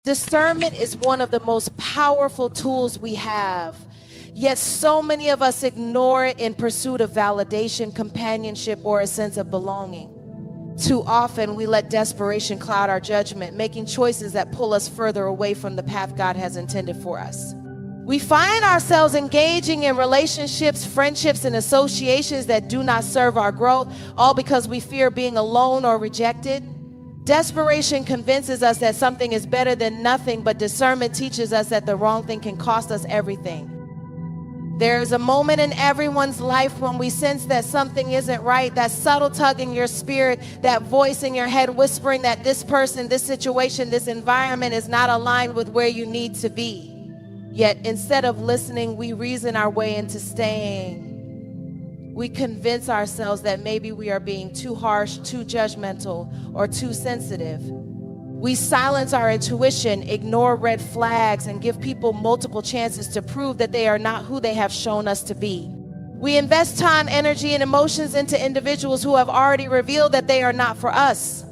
Discernment is one of the most powerful tools we have, yet so many of us ignore it in pursuit of validation, companionship, or a sense of belonging. Too often, we let desperation cloud our judgment, making choices that pull us further away from the path God has intended for us. We find ourselves engaging in relationships, friendships, and associations that do not serve our growth, all because we fear being alone or rejected. Desperation convinces us that something is better than nothing, but discernment teaches us that the wrong thing can cost us everything. There is a moment in everyone's life when we sense that something isn't right, that subtle tug in your spirit, that voice in your head whispering that this person, this situation, this environment is not aligned with where you need to be. Yet instead of listening, we reason our way into staying. We convince ourselves that maybe we are being too harsh, too judgmental, or too sensitive. We silence our intuition, ignore red flags, and give people multiple chances to prove that they are not who they have shown us to be. We invest time, energy, and emotions into individuals who have already revealed that they are not for us.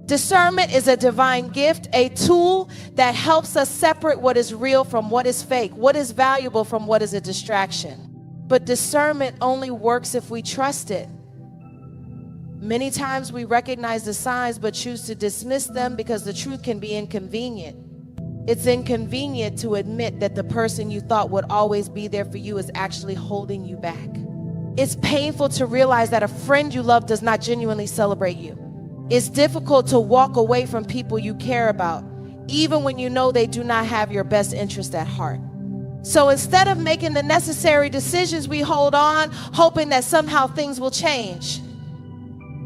Discernment is a divine gift, a tool that helps us separate what is real from what is fake, what is valuable from what is a distraction. But discernment only works if we trust it. Many times we recognize the signs but choose to dismiss them because the truth can be inconvenient. It's inconvenient to admit that the person you thought would always be there for you is actually holding you back. It's painful to realize that a friend you love does not genuinely celebrate you. It's difficult to walk away from people you care about, even when you know they do not have your best interest at heart. So instead of making the necessary decisions, we hold on, hoping that somehow things will change.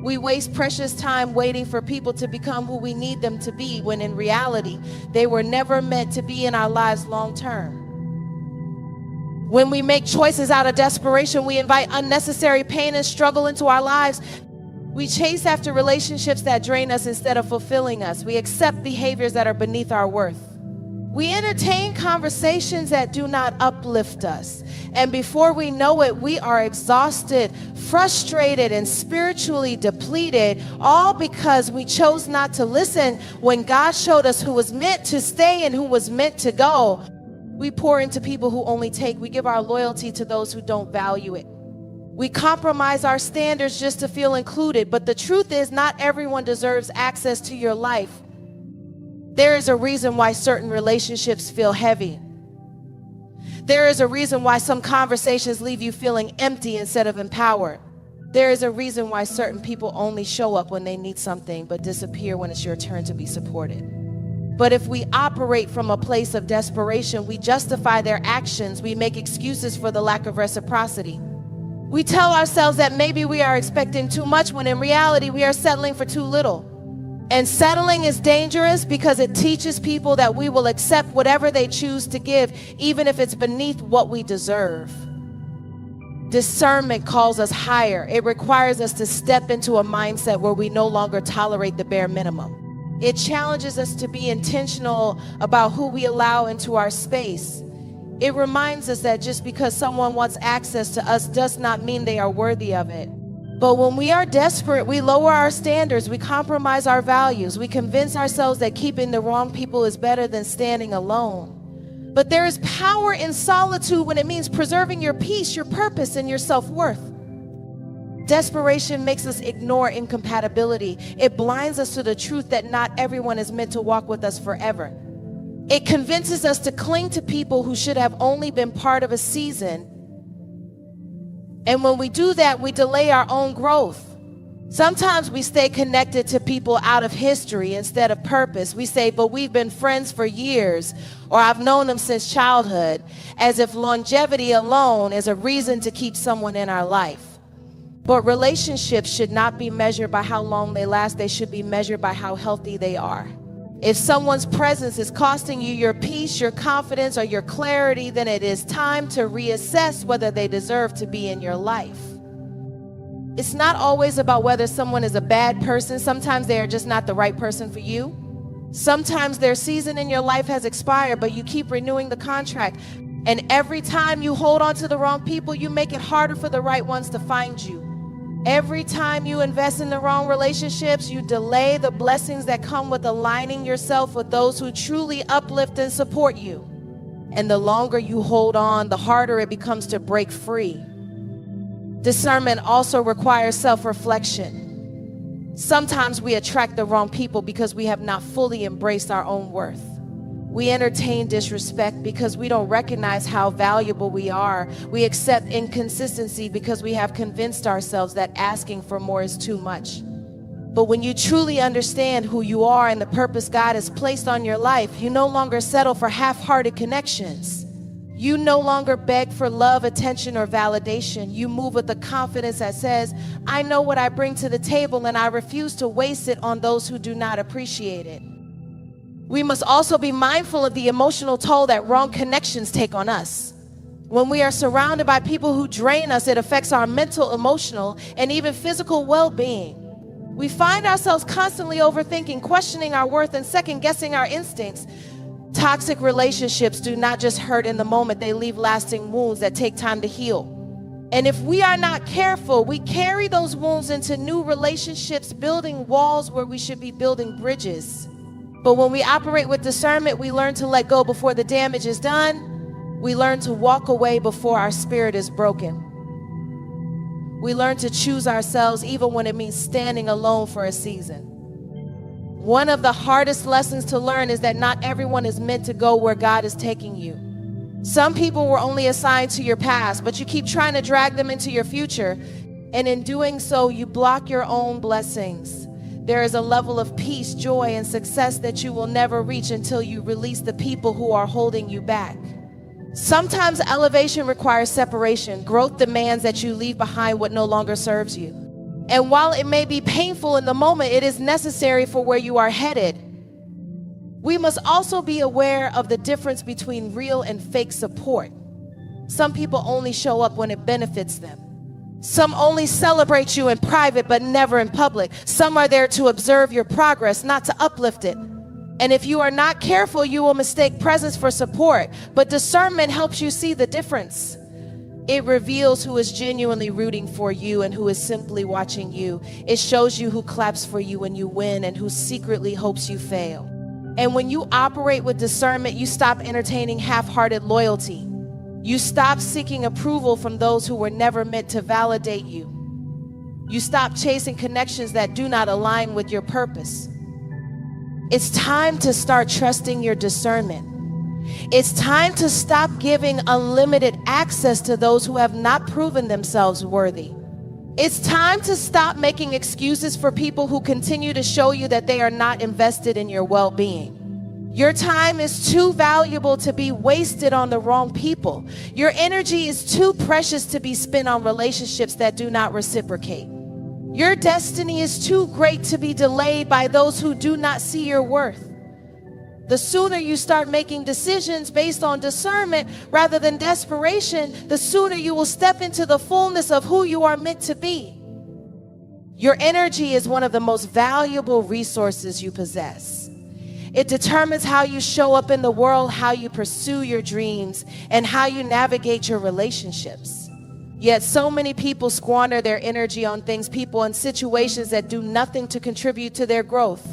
We waste precious time waiting for people to become who we need them to be, when in reality, they were never meant to be in our lives long term. When we make choices out of desperation, we invite unnecessary pain and struggle into our lives. We chase after relationships that drain us instead of fulfilling us. We accept behaviors that are beneath our worth. We entertain conversations that do not uplift us. And before we know it, we are exhausted, frustrated, and spiritually depleted, all because we chose not to listen when God showed us who was meant to stay and who was meant to go. We pour into people who only take. We give our loyalty to those who don't value it. We compromise our standards just to feel included. But the truth is, not everyone deserves access to your life. There is a reason why certain relationships feel heavy. There is a reason why some conversations leave you feeling empty instead of empowered. There is a reason why certain people only show up when they need something but disappear when it's your turn to be supported. But if we operate from a place of desperation, we justify their actions. We make excuses for the lack of reciprocity. We tell ourselves that maybe we are expecting too much when in reality we are settling for too little. And settling is dangerous because it teaches people that we will accept whatever they choose to give, even if it's beneath what we deserve. Discernment calls us higher. It requires us to step into a mindset where we no longer tolerate the bare minimum. It challenges us to be intentional about who we allow into our space. It reminds us that just because someone wants access to us does not mean they are worthy of it. But when we are desperate, we lower our standards, we compromise our values, we convince ourselves that keeping the wrong people is better than standing alone. But there is power in solitude when it means preserving your peace, your purpose, and your self-worth. Desperation makes us ignore incompatibility. It blinds us to the truth that not everyone is meant to walk with us forever. It convinces us to cling to people who should have only been part of a season. And when we do that, we delay our own growth. Sometimes we stay connected to people out of history instead of purpose. We say, but we've been friends for years, or I've known them since childhood, as if longevity alone is a reason to keep someone in our life. But relationships should not be measured by how long they last. They should be measured by how healthy they are. If someone's presence is costing you your peace, your confidence, or your clarity, then it is time to reassess whether they deserve to be in your life. It's not always about whether someone is a bad person. Sometimes they are just not the right person for you. Sometimes their season in your life has expired, but you keep renewing the contract. And every time you hold on to the wrong people, you make it harder for the right ones to find you. Every time you invest in the wrong relationships, you delay the blessings that come with aligning yourself with those who truly uplift and support you. And the longer you hold on, the harder it becomes to break free. Discernment also requires self-reflection. Sometimes we attract the wrong people because we have not fully embraced our own worth. We entertain disrespect because we don't recognize how valuable we are. We accept inconsistency because we have convinced ourselves that asking for more is too much. But when you truly understand who you are and the purpose God has placed on your life, you no longer settle for half-hearted connections. You no longer beg for love, attention, or validation. You move with the confidence that says, I know what I bring to the table and I refuse to waste it on those who do not appreciate it. We must also be mindful of the emotional toll that wrong connections take on us. When we are surrounded by people who drain us, it affects our mental, emotional, and even physical well-being. We find ourselves constantly overthinking, questioning our worth, and second-guessing our instincts. Toxic relationships do not just hurt in the moment, they leave lasting wounds that take time to heal. And if we are not careful, we carry those wounds into new relationships, building walls where we should be building bridges. But when we operate with discernment, we learn to let go before the damage is done. We learn to walk away before our spirit is broken. We learn to choose ourselves even when it means standing alone for a season. One of the hardest lessons to learn is that not everyone is meant to go where God is taking you. Some people were only assigned to your past, but you keep trying to drag them into your future. And in doing so, you block your own blessings. There is a level of peace, joy, and success that you will never reach until you release the people who are holding you back. Sometimes elevation requires separation. Growth demands that you leave behind what no longer serves you. And while it may be painful in the moment, it is necessary for where you are headed. We must also be aware of the difference between real and fake support. Some people only show up when it benefits them. Some only celebrate you in private but never in public. Some are there to observe your progress, not to uplift it. And if you are not careful, you will mistake presence for support. But discernment helps you see the difference. It reveals who is genuinely rooting for you and who is simply watching you. It shows you who claps for you when you win and who secretly hopes you fail. And when you operate with discernment, you stop entertaining half-hearted loyalty. You stop seeking approval from those who were never meant to validate you. You stop chasing connections that do not align with your purpose. It's time to start trusting your discernment. It's time to stop giving unlimited access to those who have not proven themselves worthy. It's time to stop making excuses for people who continue to show you that they are not invested in your well-being. Your time is too valuable to be wasted on the wrong people. Your energy is too precious to be spent on relationships that do not reciprocate. Your destiny is too great to be delayed by those who do not see your worth. The sooner you start making decisions based on discernment rather than desperation, the sooner you will step into the fullness of who you are meant to be. Your energy is one of the most valuable resources you possess. It determines how you show up in the world, how you pursue your dreams, and how you navigate your relationships. Yet so many people squander their energy on things, people, and situations that do nothing to contribute to their growth.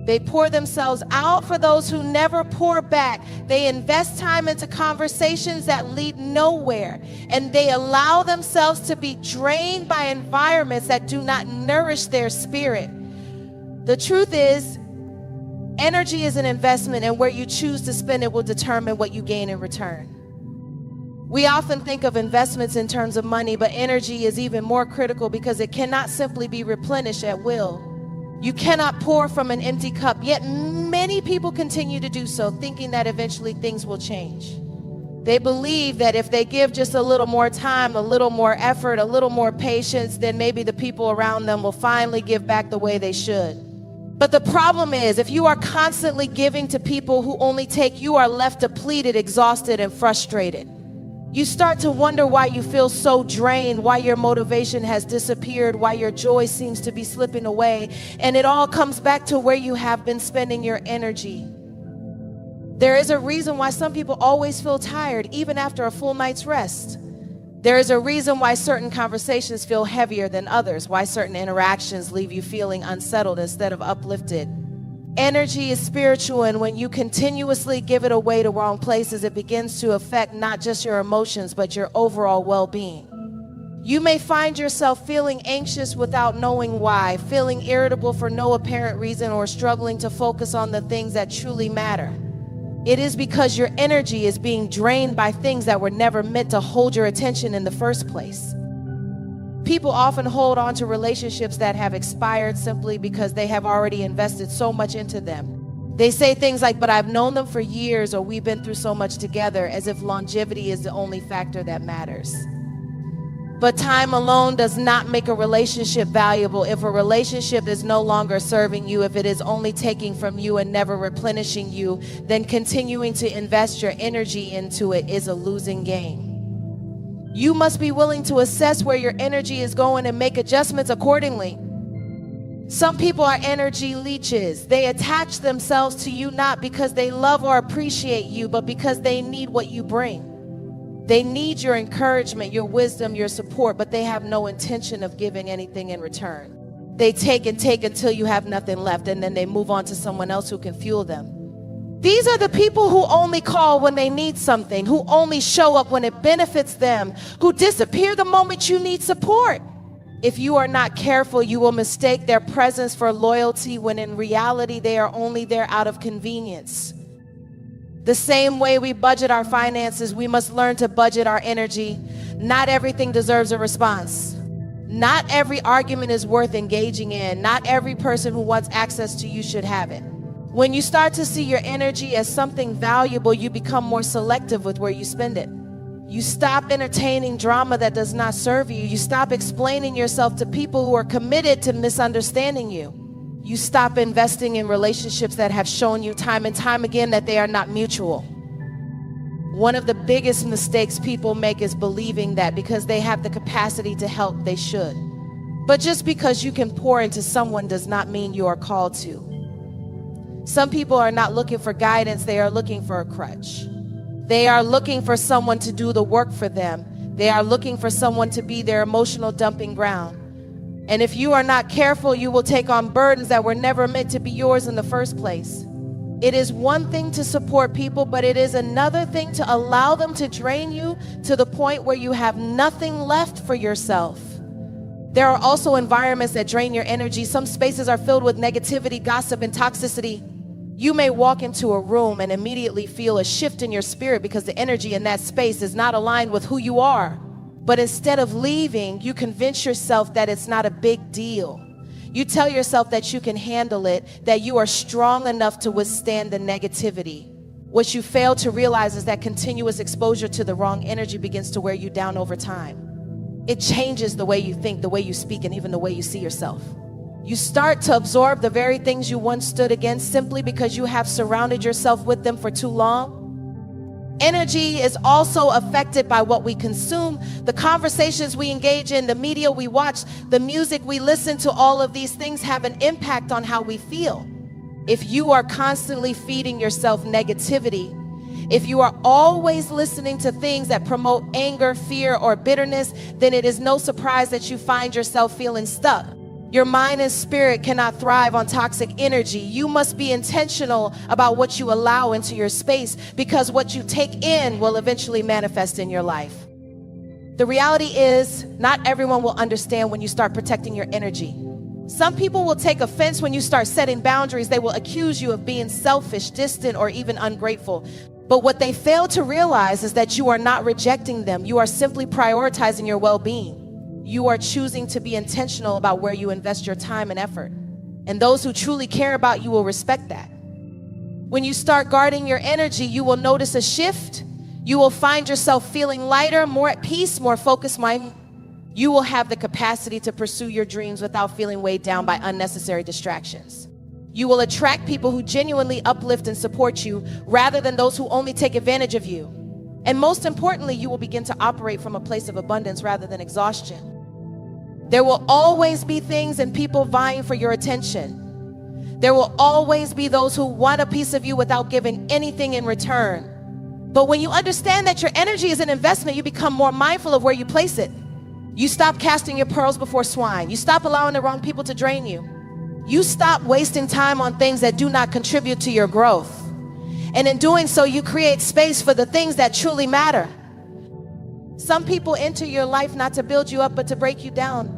They pour themselves out for those who never pour back. They invest time into conversations that lead nowhere, and they allow themselves to be drained by environments that do not nourish their spirit. The truth is, energy is an investment, and where you choose to spend it will determine what you gain in return. We often think of investments in terms of money, but energy is even more critical because it cannot simply be replenished at will. You cannot pour from an empty cup, yet many people continue to do so, thinking that eventually things will change. They believe that if they give just a little more time, a little more effort, a little more patience, then maybe the people around them will finally give back the way they should. But the problem is, if you are constantly giving to people who only take, you are left depleted, exhausted, and frustrated. You start to wonder why you feel so drained, why your motivation has disappeared, why your joy seems to be slipping away, and it all comes back to where you have been spending your energy. There is a reason why some people always feel tired, even after a full night's rest. There is a reason why certain conversations feel heavier than others, why certain interactions leave you feeling unsettled instead of uplifted. Energy is spiritual, and when you continuously give it away to wrong places, it begins to affect not just your emotions, but your overall well-being. You may find yourself feeling anxious without knowing why, feeling irritable for no apparent reason, or struggling to focus on the things that truly matter. It is because your energy is being drained by things that were never meant to hold your attention in the first place. People often hold on to relationships that have expired simply because they have already invested so much into them. They say things like, but I've known them for years, or we've been through so much together, as if longevity is the only factor that matters. But time alone does not make a relationship valuable. If a relationship is no longer serving you, if it is only taking from you and never replenishing you, then continuing to invest your energy into it is a losing game. You must be willing to assess where your energy is going and make adjustments accordingly. Some people are energy leeches. They attach themselves to you not because they love or appreciate you, but because they need what you bring. They need your encouragement, your wisdom, your support, but they have no intention of giving anything in return. They take and take until you have nothing left, and then they move on to someone else who can fuel them. These are the people who only call when they need something, who only show up when it benefits them, who disappear the moment you need support. If you are not careful, you will mistake their presence for loyalty when in reality they are only there out of convenience. The same way we budget our finances, we must learn to budget our energy. Not everything deserves a response. Not every argument is worth engaging in. Not every person who wants access to you should have it. When you start to see your energy as something valuable, you become more selective with where you spend it. You stop entertaining drama that does not serve you. You stop explaining yourself to people who are committed to misunderstanding you. You stop investing in relationships that have shown you time and time again that they are not mutual. One of the biggest mistakes people make is believing that because they have the capacity to help, they should. But just because you can pour into someone does not mean you are called to. Some people are not looking for guidance, they are looking for a crutch. They are looking for someone to do the work for them. They are looking for someone to be their emotional dumping ground. And if you are not careful, you will take on burdens that were never meant to be yours in the first place. It is one thing to support people, but it is another thing to allow them to drain you to the point where you have nothing left for yourself. There are also environments that drain your energy. Some spaces are filled with negativity, gossip, and toxicity. You may walk into a room and immediately feel a shift in your spirit because the energy in that space is not aligned with who you are. But instead of leaving, you convince yourself that it's not a big deal. You tell yourself that you can handle it, that you are strong enough to withstand the negativity. What you fail to realize is that continuous exposure to the wrong energy begins to wear you down over time. It changes the way you think, the way you speak, and even the way you see yourself. You start to absorb the very things you once stood against simply because you have surrounded yourself with them for too long. Energy is also affected by what we consume, the conversations we engage in, the media we watch, the music we listen to. All of these things have an impact on how we feel. If you are constantly feeding yourself negativity, if you are always listening to things that promote anger, fear, or bitterness, then it is no surprise that you find yourself feeling stuck. Your mind and spirit cannot thrive on toxic energy. You must be intentional about what you allow into your space, because what you take in will eventually manifest in your life. The reality is, not everyone will understand when you start protecting your energy. Some people will take offense when you start setting boundaries. They will accuse you of being selfish, distant, or even ungrateful. But what they fail to realize is that you are not rejecting them. You are simply prioritizing your well-being. You are choosing to be intentional about where you invest your time and effort. And those who truly care about you will respect that. When you start guarding your energy, you will notice a shift. You will find yourself feeling lighter, more at peace, more focused. You will have the capacity to pursue your dreams without feeling weighed down by unnecessary distractions. You will attract people who genuinely uplift and support you rather than those who only take advantage of you. And most importantly, you will begin to operate from a place of abundance rather than exhaustion. There will always be things and people vying for your attention. There will always be those who want a piece of you without giving anything in return. But when you understand that your energy is an investment, you become more mindful of where you place it. You stop casting your pearls before swine. You stop allowing the wrong people to drain you. You stop wasting time on things that do not contribute to your growth. And in doing so, you create space for the things that truly matter. Some people enter your life not to build you up, but to break you down.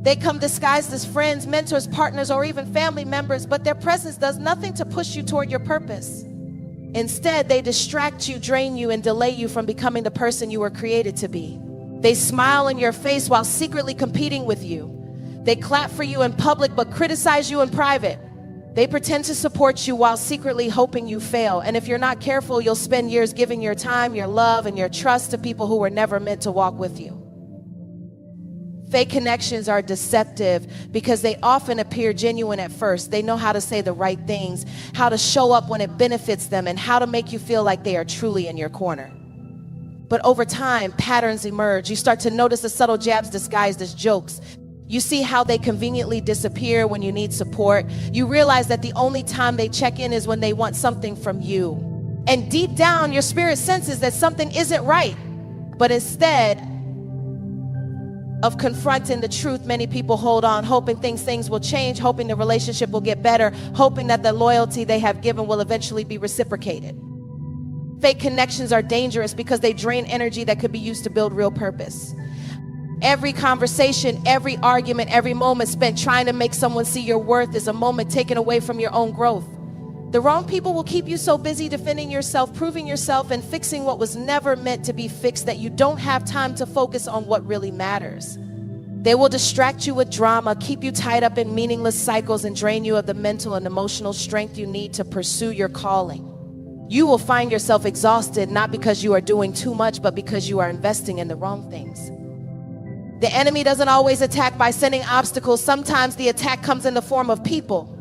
They come disguised as friends, mentors, partners, or even family members, but their presence does nothing to push you toward your purpose. Instead, they distract you, drain you, and delay you from becoming the person you were created to be. They smile in your face while secretly competing with you. They clap for you in public but criticize you in private. They pretend to support you while secretly hoping you fail. And if you're not careful, you'll spend years giving your time, your love, and your trust to people who were never meant to walk with you. Fake connections are deceptive because they often appear genuine at first. They know how to say the right things, how to show up when it benefits them, and how to make you feel like they are truly in your corner. But over time, patterns emerge. You start to notice the subtle jabs disguised as jokes. You see how they conveniently disappear when you need support. You realize that the only time they check in is when they want something from you. And deep down, your spirit senses that something isn't right. But instead of confronting the truth, many people hold on, hoping things will change, hoping the relationship will get better, hoping that the loyalty they have given will eventually be reciprocated. Fake connections are dangerous because they drain energy that could be used to build real purpose. Every conversation, every argument, every moment spent trying to make someone see your worth is a moment taken away from your own growth. The wrong people will keep you so busy defending yourself, proving yourself, and fixing what was never meant to be fixed that you don't have time to focus on what really matters. They will distract you with drama, keep you tied up in meaningless cycles, and drain you of the mental and emotional strength you need to pursue your calling. You will find yourself exhausted, not because you are doing too much, but because you are investing in the wrong things. The enemy doesn't always attack by sending obstacles. Sometimes the attack comes in the form of people.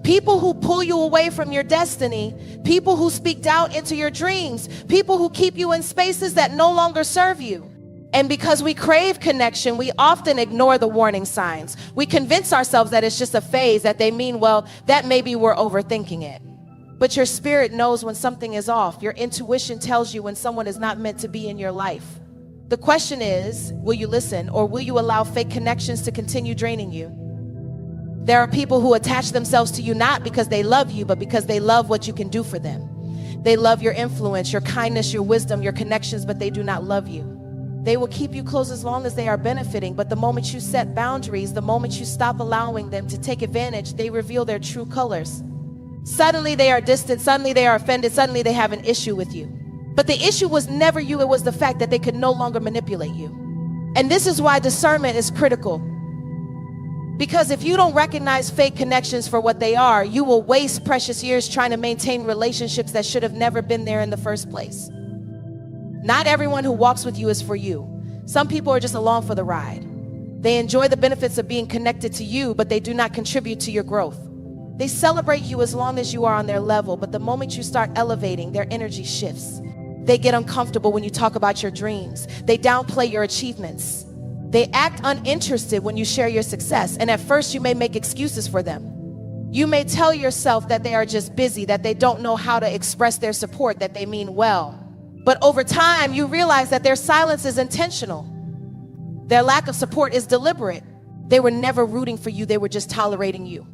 People who pull you away from your destiny. People who speak doubt into your dreams. People who keep you in spaces that no longer serve you. And because we crave connection, we often ignore the warning signs. We convince ourselves that it's just a phase, that they mean well, that maybe we're overthinking it. But your spirit knows when something is off. Your intuition tells you when someone is not meant to be in your life. The question is, will you listen, or will you allow fake connections to continue draining you? There are people who attach themselves to you not because they love you, but because they love what you can do for them. They love your influence, your kindness, your wisdom, your connections, but they do not love you. They will keep you close as long as they are benefiting, but the moment you set boundaries, the moment you stop allowing them to take advantage, they reveal their true colors. Suddenly they are distant, suddenly they are offended, suddenly they have an issue with you. But the issue was never you, it was the fact that they could no longer manipulate you. And this is why discernment is critical. Because if you don't recognize fake connections for what they are, you will waste precious years trying to maintain relationships that should have never been there in the first place. Not everyone who walks with you is for you. Some people are just along for the ride. They enjoy the benefits of being connected to you, but they do not contribute to your growth. They celebrate you as long as you are on their level, but the moment you start elevating, their energy shifts. They get uncomfortable when you talk about your dreams. They downplay your achievements. They act uninterested when you share your success, and at first you may make excuses for them. You may tell yourself that they are just busy, that they don't know how to express their support, that they mean well. But over time, you realize that their silence is intentional. Their lack of support is deliberate. They were never rooting for you, they were just tolerating you.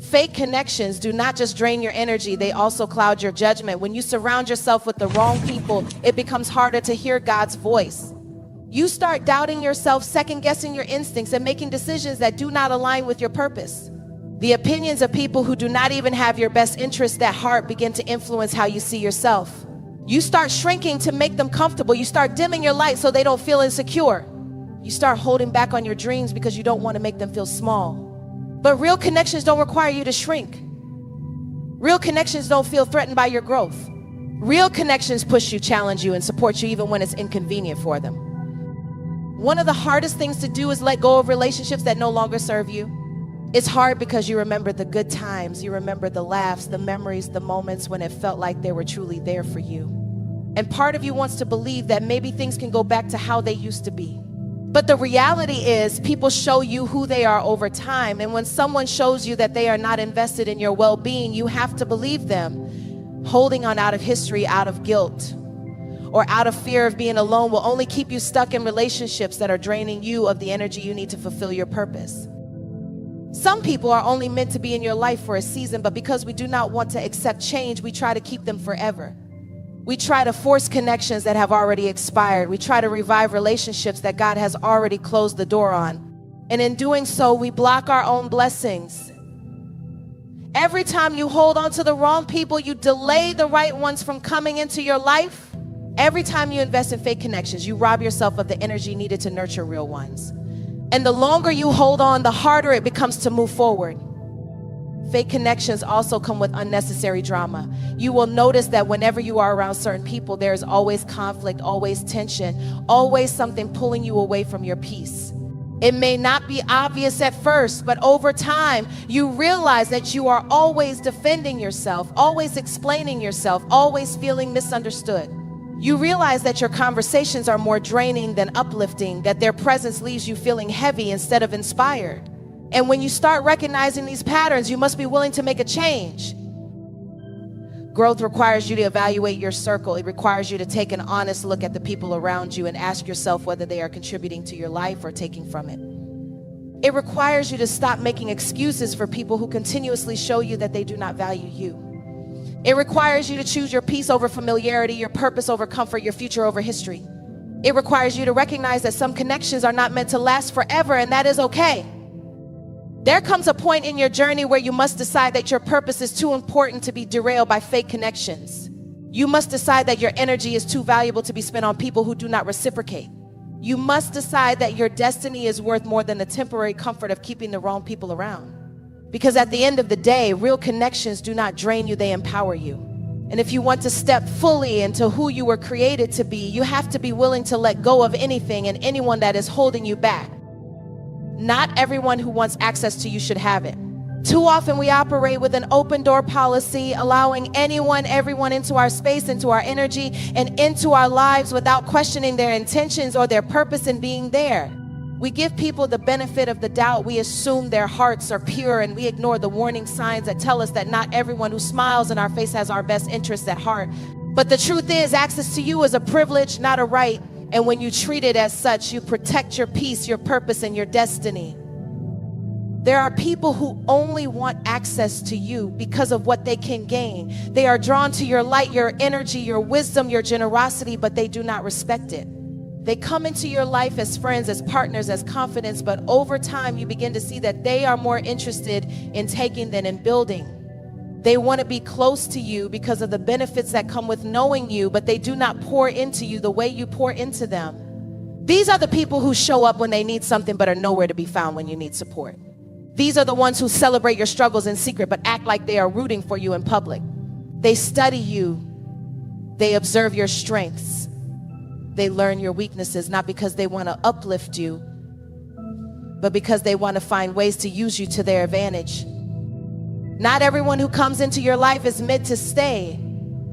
Fake connections do not just drain your energy, they also cloud your judgment. When you surround yourself with the wrong people, it becomes harder to hear God's voice. You start doubting yourself, second-guessing your instincts, and making decisions that do not align with your purpose. The opinions of people who do not even have your best interests at heart begin to influence how you see yourself. You start shrinking to make them comfortable. You start dimming your light so they don't feel insecure. You start holding back on your dreams because you don't want to make them feel small. But real connections don't require you to shrink. Real connections don't feel threatened by your growth. Real connections push you, challenge you, and support you even when it's inconvenient for them. One of the hardest things to do is let go of relationships that no longer serve you. It's hard because you remember the good times, you remember the laughs, the memories, the moments when it felt like they were truly there for you. And part of you wants to believe that maybe things can go back to how they used to be. But the reality is people show you who they are over time. And when someone shows you that they are not invested in your well-being, you have to believe them, holding on out of history, out of guilt, or out of fear of being alone will only keep you stuck in relationships that are draining you of the energy you need to fulfill your purpose. Some people are only meant to be in your life for a season, but because we do not want to accept change, we try to keep them forever. We try to force connections that have already expired. We try to revive relationships that God has already closed the door on. And in doing so, we block our own blessings. Every time you hold on to the wrong people, you delay the right ones from coming into your life. Every time you invest in fake connections, you rob yourself of the energy needed to nurture real ones. And the longer you hold on, the harder it becomes to move forward. Fake connections also come with unnecessary drama. You will notice that whenever you are around certain people, there is always conflict, always tension, always something pulling you away from your peace. It may not be obvious at first, but over time, you realize that you are always defending yourself, always explaining yourself, always feeling misunderstood. You realize that your conversations are more draining than uplifting, that their presence leaves you feeling heavy instead of inspired. And when you start recognizing these patterns, you must be willing to make a change. Growth requires you to evaluate your circle. It requires you to take an honest look at the people around you and ask yourself whether they are contributing to your life or taking from it. It requires you to stop making excuses for people who continuously show you that they do not value you. It requires you to choose your peace over familiarity, your purpose over comfort, your future over history. It requires you to recognize that some connections are not meant to last forever, and that is okay. There comes a point in your journey where you must decide that your purpose is too important to be derailed by fake connections. You must decide that your energy is too valuable to be spent on people who do not reciprocate. You must decide that your destiny is worth more than the temporary comfort of keeping the wrong people around. Because at the end of the day, real connections do not drain you, they empower you. And if you want to step fully into who you were created to be, you have to be willing to let go of anything and anyone that is holding you back. Not everyone who wants access to you should have it. Too often we operate with an open door policy, allowing anyone, everyone into our space, into our energy, and into our lives without questioning their intentions or their purpose in being there. We give people the benefit of the doubt. We assume their hearts are pure, and we ignore the warning signs that tell us that not everyone who smiles in our face has our best interests at heart. But the truth is, access to you is a privilege, not a right. And when you treat it as such, you protect your peace, your purpose, and your destiny. There are people who only want access to you because of what they can gain. They are drawn to your light, your energy, your wisdom, your generosity, but they do not respect it. They come into your life as friends, as partners, as confidants, but over time you begin to see that they are more interested in taking than in building. They want to be close to you because of the benefits that come with knowing you, but they do not pour into you the way you pour into them. These are the people who show up when they need something but are nowhere to be found when you need support. These are the ones who celebrate your struggles in secret but act like they are rooting for you in public. They study you. They observe your strengths. They learn your weaknesses, not because they want to uplift you, but because they want to find ways to use you to their advantage. Not everyone who comes into your life is meant to stay.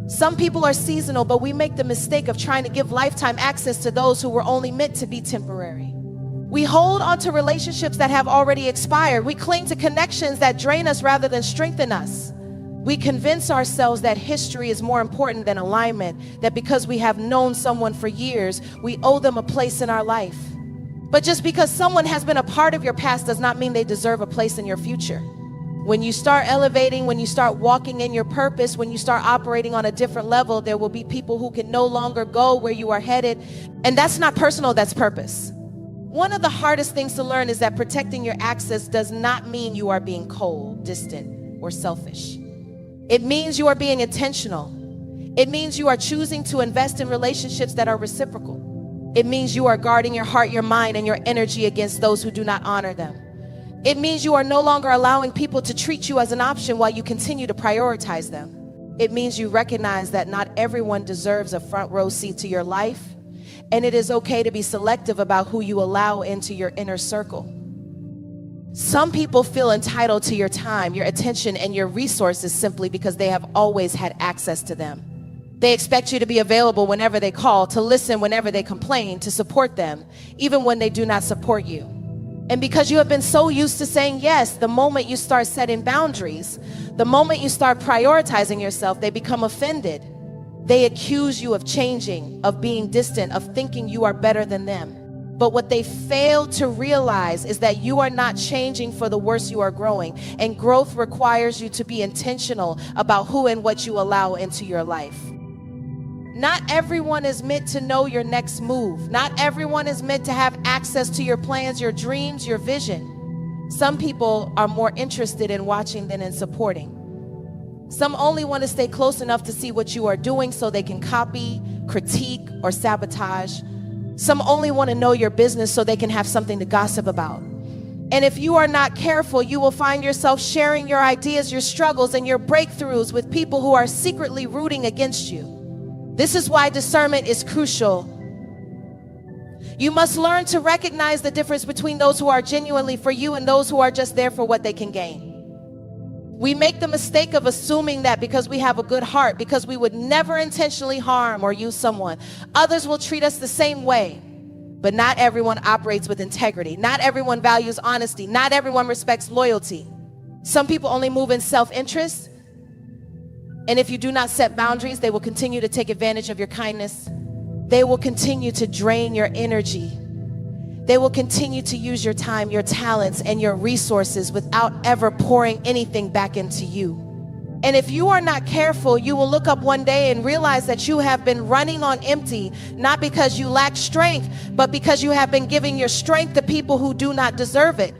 Some people are seasonal, but we make the mistake of trying to give lifetime access to those who were only meant to be temporary. We hold on to relationships that have already expired. We cling to connections that drain us rather than strengthen us. We convince ourselves that history is more important than alignment, that because we have known someone for years, we owe them a place in our life. But just because someone has been a part of your past does not mean they deserve a place in your future. When you start elevating, when you start walking in your purpose, when you start operating on a different level, there will be people who can no longer go where you are headed. And that's not personal, that's purpose. One of the hardest things to learn is that protecting your access does not mean you are being cold, distant, or selfish. It means you are being intentional. It means you are choosing to invest in relationships that are reciprocal. It means you are guarding your heart, your mind, and your energy against those who do not honor them. It means you are no longer allowing people to treat you as an option while you continue to prioritize them. It means you recognize that not everyone deserves a front row seat to your life, and it is okay to be selective about who you allow into your inner circle. Some people feel entitled to your time, your attention, and your resources simply because they have always had access to them. They expect you to be available whenever they call, to listen whenever they complain, to support them, even when they do not support you. And because you have been so used to saying yes, the moment you start setting boundaries, the moment you start prioritizing yourself, they become offended. They accuse you of changing, of being distant, of thinking you are better than them. But what they fail to realize is that you are not changing for the worse, you are growing. And growth requires you to be intentional about who and what you allow into your life. Not everyone is meant to know your next move. Not everyone is meant to have access to your plans, your dreams, your vision. Some people are more interested in watching than in supporting. Some only want to stay close enough to see what you are doing so they can copy, critique, or sabotage. Some only want to know your business so they can have something to gossip about. And if you are not careful, you will find yourself sharing your ideas, your struggles, and your breakthroughs with people who are secretly rooting against you. This is why discernment is crucial. You must learn to recognize the difference between those who are genuinely for you and those who are just there for what they can gain. We make the mistake of assuming that because we have a good heart, because we would never intentionally harm or use someone, others will treat us the same way. But not everyone operates with integrity. Not everyone values honesty. Not everyone respects loyalty. Some people only move in self-interest. And if you do not set boundaries, they will continue to take advantage of your kindness. They will continue to drain your energy. They will continue to use your time, your talents, and your resources without ever pouring anything back into you. And if you are not careful, you will look up one day and realize that you have been running on empty, not because you lack strength, but because you have been giving your strength to people who do not deserve it.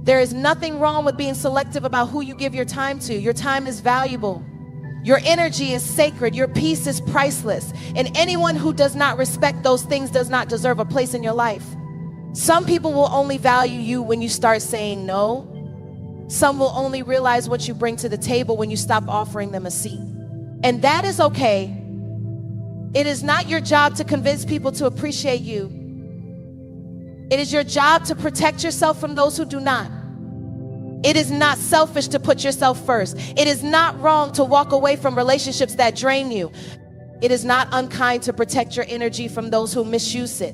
There is nothing wrong with being selective about who you give your time to. Your time is valuable. Your energy is sacred. Your peace is priceless. And anyone who does not respect those things does not deserve a place in your life. Some people will only value you when you start saying no. Some will only realize what you bring to the table when you stop offering them a seat. And that is okay. It is not your job to convince people to appreciate you. It is your job to protect yourself from those who do not. It is not selfish to put yourself first. It is not wrong to walk away from relationships that drain you. It is not unkind to protect your energy from those who misuse it.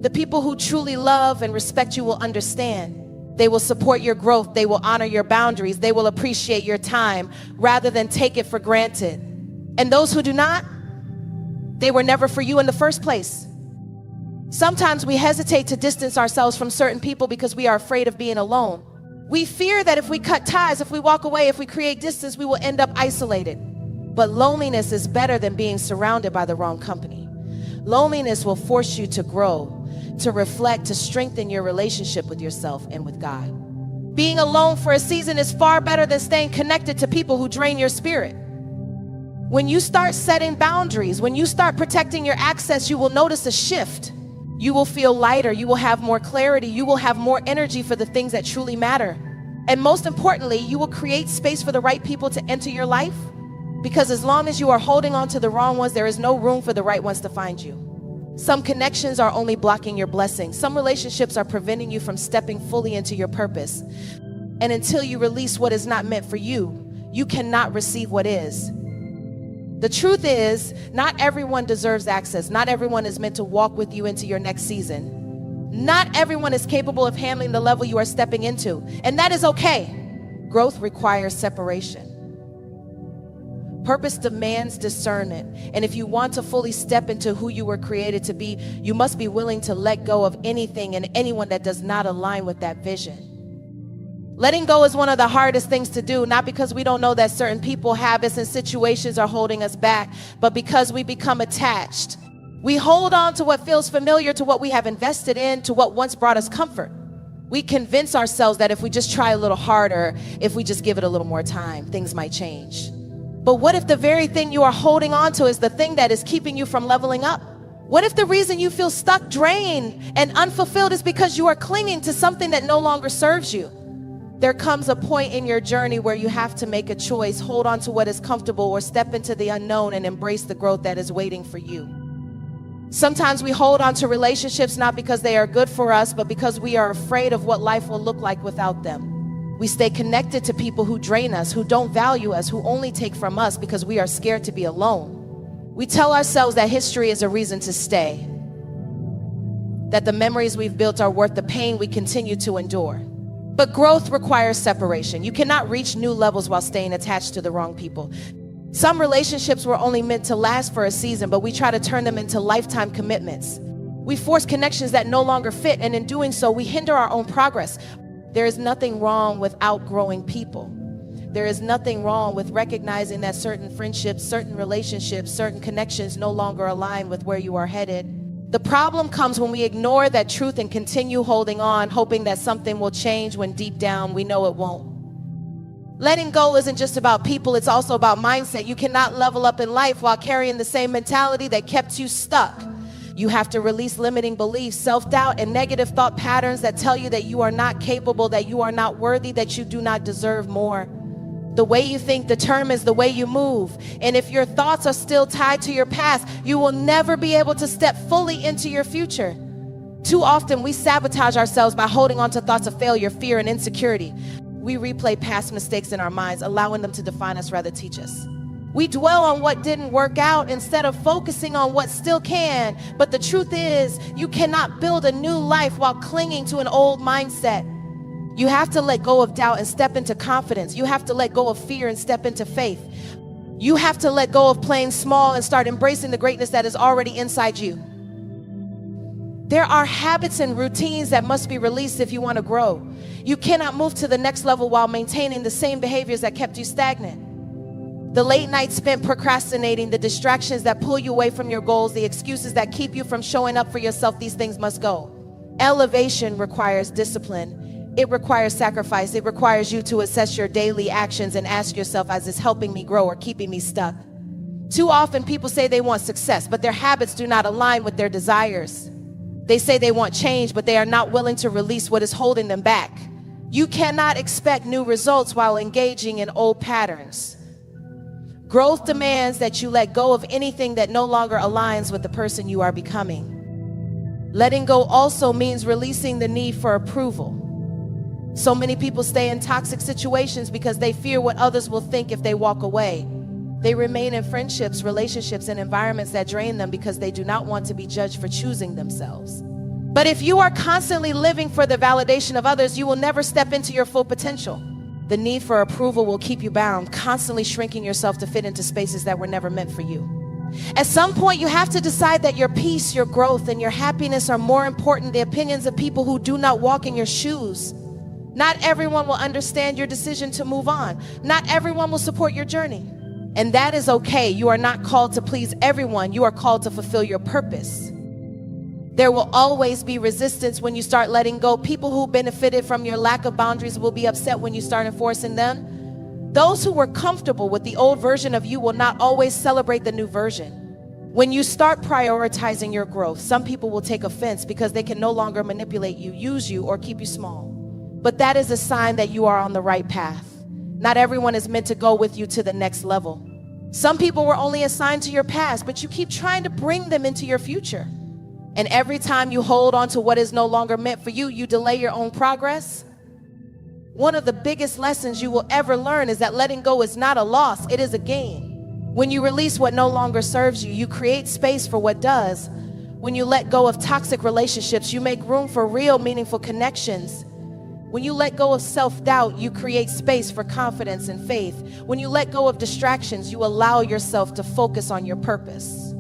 The people who truly love and respect you will understand. They will support your growth. They will honor your boundaries. They will appreciate your time rather than take it for granted. And those who do not, they were never for you in the first place. Sometimes we hesitate to distance ourselves from certain people because we are afraid of being alone. We fear that if we cut ties, if we walk away, if we create distance, we will end up isolated. But loneliness is better than being surrounded by the wrong company. Loneliness will force you to grow, to reflect, to strengthen your relationship with yourself and with God. Being alone for a season is far better than staying connected to people who drain your spirit. When you start setting boundaries, when you start protecting your access, you will notice a shift. You will feel lighter. You will have more clarity. You will have more energy for the things that truly matter. And most importantly, you will create space for the right people to enter your life. Because as long as you are holding on to the wrong ones, there is no room for the right ones to find you. Some connections are only blocking your blessings. Some relationships are preventing you from stepping fully into your purpose. And until you release what is not meant for you, you cannot receive what is. The truth is, not everyone deserves access. Not everyone is meant to walk with you into your next season. Not everyone is capable of handling the level you are stepping into. And that is okay. Growth requires separation. Purpose demands discernment. And if you want to fully step into who you were created to be, you must be willing to let go of anything and anyone that does not align with that vision. Letting go is one of the hardest things to do, not because we don't know that certain people, habits, and situations are holding us back, but because we become attached. We hold on to what feels familiar, to what we have invested in, to what once brought us comfort. We convince ourselves that if we just try a little harder, if we just give it a little more time, things might change. But what if the very thing you are holding on to is the thing that is keeping you from leveling up? What if the reason you feel stuck, drained, and unfulfilled is because you are clinging to something that no longer serves you? There comes a point in your journey where you have to make a choice, hold on to what is comfortable, or step into the unknown and embrace the growth that is waiting for you. Sometimes we hold on to relationships not because they are good for us, but because we are afraid of what life will look like without them. We stay connected to people who drain us, who don't value us, who only take from us because we are scared to be alone. We tell ourselves that history is a reason to stay, that the memories we've built are worth the pain we continue to endure. But growth requires separation. You cannot reach new levels while staying attached to the wrong people. Some relationships were only meant to last for a season, but we try to turn them into lifetime commitments. We force connections that no longer fit, and in doing so, we hinder our own progress. There is nothing wrong with outgrowing people. There is nothing wrong with recognizing that certain friendships, certain relationships, certain connections no longer align with where you are headed. The problem comes when we ignore that truth and continue holding on, hoping that something will change when deep down we know it won't. Letting go isn't just about people, it's also about mindset. You cannot level up in life while carrying the same mentality that kept you stuck. You have to release limiting beliefs, self-doubt, and negative thought patterns that tell you that you are not capable, that you are not worthy, that you do not deserve more. The way you think determines the way you move. And if your thoughts are still tied to your past, you will never be able to step fully into your future. Too often we sabotage ourselves by holding on to thoughts of failure, fear, and insecurity. We replay past mistakes in our minds, allowing them to define us rather teach us. We dwell on what didn't work out instead of focusing on what still can. But the truth is, you cannot build a new life while clinging to an old mindset. You have to let go of doubt and step into confidence. You have to let go of fear and step into faith. You have to let go of playing small and start embracing the greatness that is already inside you. There are habits and routines that must be released if you want to grow. You cannot move to the next level while maintaining the same behaviors that kept you stagnant. The late nights spent procrastinating, the distractions that pull you away from your goals, the excuses that keep you from showing up for yourself, these things must go. Elevation requires discipline. It requires sacrifice. It requires you to assess your daily actions and ask yourself, is this helping me grow or keeping me stuck? Too often people say they want success, but their habits do not align with their desires. They say they want change, but they are not willing to release what is holding them back. You cannot expect new results while engaging in old patterns. Growth demands that you let go of anything that no longer aligns with the person you are becoming. Letting go also means releasing the need for approval. So many people stay in toxic situations because they fear what others will think if they walk away. They remain in friendships, relationships, and environments that drain them because they do not want to be judged for choosing themselves. But if you are constantly living for the validation of others, you will never step into your full potential. The need for approval will keep you bound, constantly shrinking yourself to fit into spaces that were never meant for you. At some point, you have to decide that your peace, your growth, and your happiness are more important than the opinions of people who do not walk in your shoes. Not everyone will understand your decision to move on. Not everyone will support your journey. And that is okay. You are not called to please everyone. You are called to fulfill your purpose. There will always be resistance when you start letting go. People who benefited from your lack of boundaries will be upset when you start enforcing them. Those who were comfortable with the old version of you will not always celebrate the new version. When you start prioritizing your growth, some people will take offense because they can no longer manipulate you, use you, or keep you small. But that is a sign that you are on the right path. Not everyone is meant to go with you to the next level. Some people were only assigned to your past, but you keep trying to bring them into your future. And every time you hold on to what is no longer meant for you, you delay your own progress. One of the biggest lessons you will ever learn is that letting go is not a loss, it is a gain. When you release what no longer serves you, you create space for what does. When you let go of toxic relationships, you make room for real, meaningful connections. When you let go of self-doubt, you create space for confidence and faith. When you let go of distractions, you allow yourself to focus on your purpose.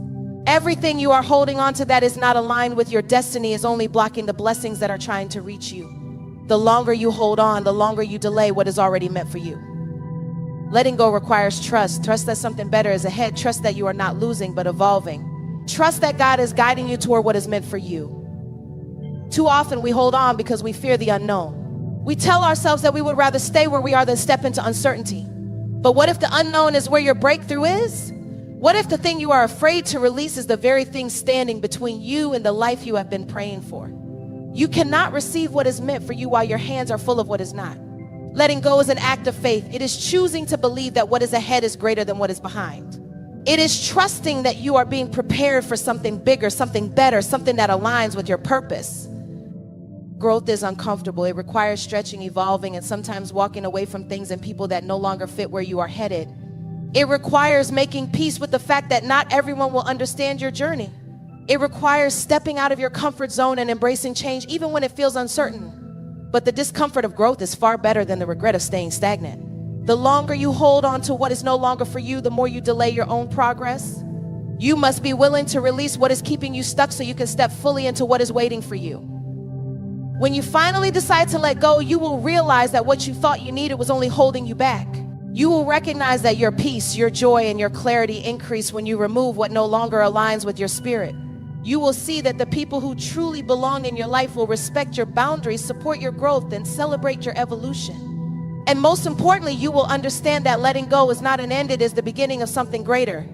Everything you are holding on to that is not aligned with your destiny is only blocking the blessings that are trying to reach you. The longer you hold on, the longer you delay what is already meant for you. Letting go requires trust. Trust that something better is ahead. Trust that you are not losing, but evolving. Trust that God is guiding you toward what is meant for you. Too often we hold on because we fear the unknown. We tell ourselves that we would rather stay where we are than step into uncertainty. But what if the unknown is where your breakthrough is? What if the thing you are afraid to release is the very thing standing between you and the life you have been praying for? You cannot receive what is meant for you while your hands are full of what is not. Letting go is an act of faith. It is choosing to believe that what is ahead is greater than what is behind. It is trusting that you are being prepared for something bigger, something better, something that aligns with your purpose. Growth is uncomfortable. It requires stretching, evolving, and sometimes walking away from things and people that no longer fit where you are headed. It requires making peace with the fact that not everyone will understand your journey. It requires stepping out of your comfort zone and embracing change, even when it feels uncertain. But the discomfort of growth is far better than the regret of staying stagnant. The longer you hold on to what is no longer for you, the more you delay your own progress. You must be willing to release what is keeping you stuck so you can step fully into what is waiting for you. When you finally decide to let go, you will realize that what you thought you needed was only holding you back. You will recognize that your peace, your joy, and your clarity increase when you remove what no longer aligns with your spirit. You will see that the people who truly belong in your life will respect your boundaries, support your growth, and celebrate your evolution. And most importantly, you will understand that letting go is not an end, it is the beginning of something greater.